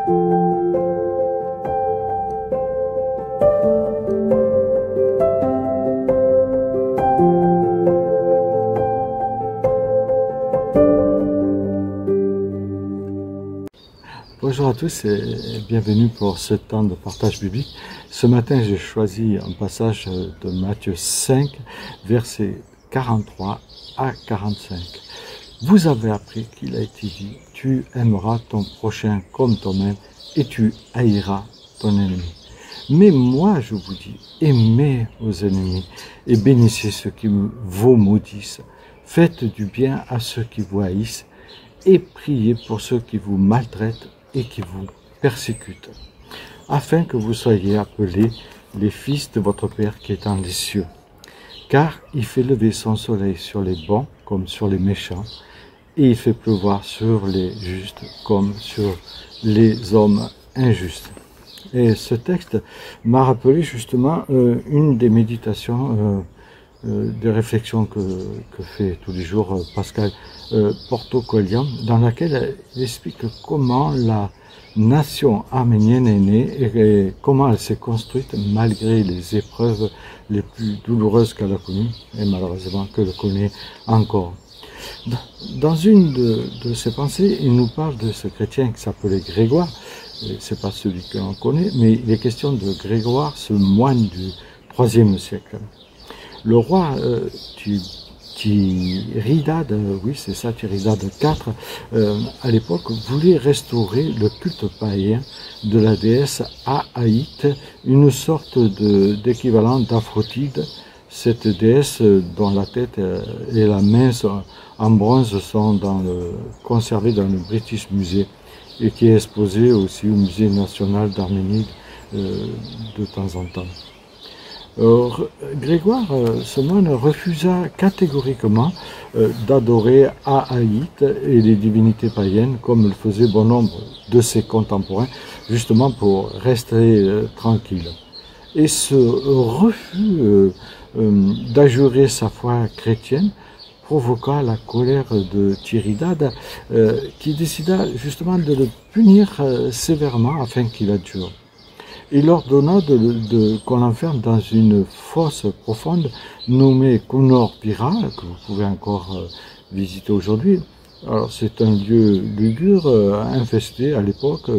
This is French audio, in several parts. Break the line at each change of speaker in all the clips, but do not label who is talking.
Bonjour à tous et bienvenue pour ce temps de partage biblique. Ce matin, j'ai choisi un passage de Matthieu 5, versets 43 à 45. Vous avez appris qu'il a été dit, tu aimeras ton prochain comme toi-même et tu haïras ton ennemi. Mais moi, je vous dis, aimez vos ennemis et bénissez ceux qui vous maudissent. Faites du bien à ceux qui vous haïssent et priez pour ceux qui vous maltraitent et qui vous persécutent, afin que vous soyez appelés les fils de votre Père qui est dans les cieux. Car il fait lever son soleil sur les bons comme sur les méchants, et il fait pleuvoir sur les justes comme sur les hommes injustes. Et ce texte m'a rappelé justement une des méditations, des réflexions que fait tous les jours Pascal Portocolliam, dans laquelle il explique comment la nation arménienne est née et comment elle s'est construite malgré les épreuves les plus douloureuses qu'elle a connues et malheureusement qu'elle connaît encore. Dans une de ses pensées, il nous parle de ce chrétien qui s'appelait Grégoire. C'est pas celui que l'on connaît, mais il est question de Grégoire, ce moine du IIIe siècle. Le roi Tiridade, oui c'est ça, Tiridade IV, à l'époque voulait restaurer le culte païen de la déesse Ahaït, une sorte d'équivalent d'Aphrodite. Cette déesse dont la tête et la main en bronze sont conservées dans le British Museum et qui est exposée aussi au Musée national d'Arménie de temps en temps. Grégoire, ce moine, refusa catégoriquement d'adorer Ahaït et les divinités païennes comme le faisaient bon nombre de ses contemporains, justement pour rester tranquille. Et ce refus d'adjurer sa foi chrétienne provoqua la colère de Tiridade, qui décida justement de le punir sévèrement afin qu'il adjure. Il ordonna qu'on l'enferme dans une fosse profonde nommée Kunor Pira, que vous pouvez encore visiter aujourd'hui. Alors c'est un lieu lugubre, infesté à l'époque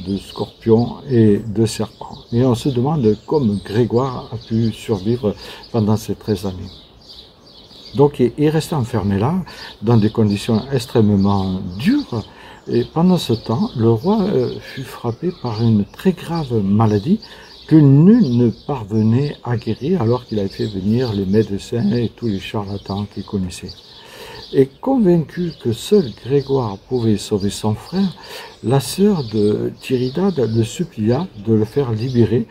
de scorpions et de serpents. Et on se demande comment Grégoire a pu survivre pendant ces 13 années. Donc il restait enfermé là, dans des conditions extrêmement dures. Et pendant ce temps, le roi fut frappé par une très grave maladie que nul ne parvenait à guérir alors qu'il avait fait venir les médecins et tous les charlatans qu'il connaissait. Et convaincu que seul Grégoire pouvait sauver son frère, la sœur de Tiridade le supplia de le faire libérer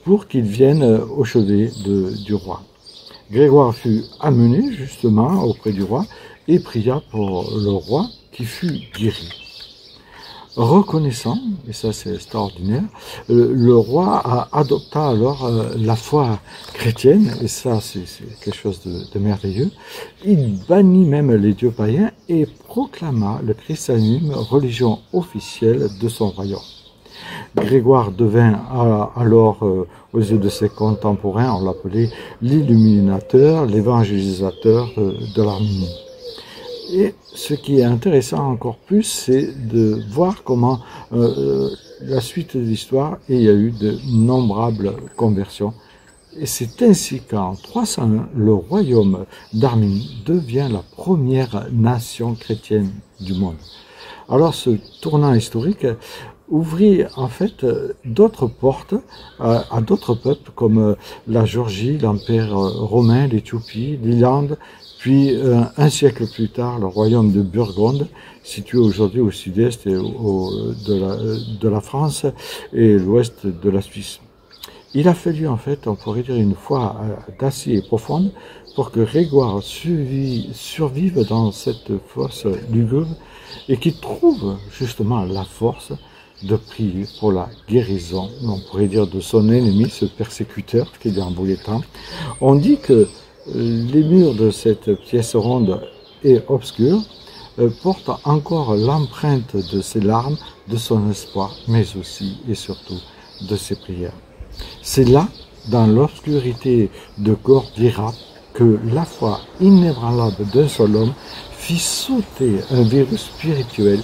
pour qu'il vienne au chevet du roi. Grégoire fut amené justement auprès du roi et pria pour le roi qui fut guéri. Reconnaissant, et ça c'est extraordinaire, le roi adopta alors la foi chrétienne, et ça c'est quelque chose de merveilleux. Il bannit même les dieux païens et proclama le christianisme religion officielle de son royaume. Grégoire devint alors, aux yeux de ses contemporains, on l'appelait l'illuminateur, l'évangélisateur de l'Arménie. Et ce qui est intéressant encore plus, c'est de voir comment la suite de l'histoire, et il y a eu de nombrables conversions. Et c'est ainsi qu'en 301, le royaume d'Arménie devient la première nation chrétienne du monde. Alors ce tournant historique ouvrit en fait d'autres portes à d'autres peuples comme la Géorgie, l'Empire romain, l'Éthiopie, l'Irlande, puis un siècle plus tard le royaume de Burgonde, situé aujourd'hui au sud-est de la France et l'ouest de la Suisse. Il a fallu en fait, on pourrait dire, une foi d'acier profonde pour que Grégoire survive dans cette fosse lugubre et qu'il trouve justement la force de prier pour la guérison, on pourrait dire, de son ennemi, ce persécuteur qui lui en voulait tant. On dit que les murs de cette pièce ronde et obscure portent encore l'empreinte de ses larmes de son espoir, mais aussi et surtout de ses prières. C'est là, dans l'obscurité de Gordira, que la foi inébranlable d'un seul homme fit sauter un virus spirituel,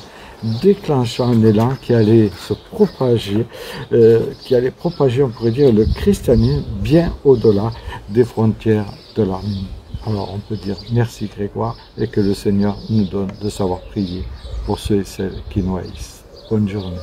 déclenchant un élan qui allait se propager, on pourrait dire, le christianisme bien au-delà des frontières de l'Arménie. Alors on peut dire merci Grégoire et que le Seigneur nous donne de savoir prier pour ceux et celles qui nous haïssent. Bonne journée.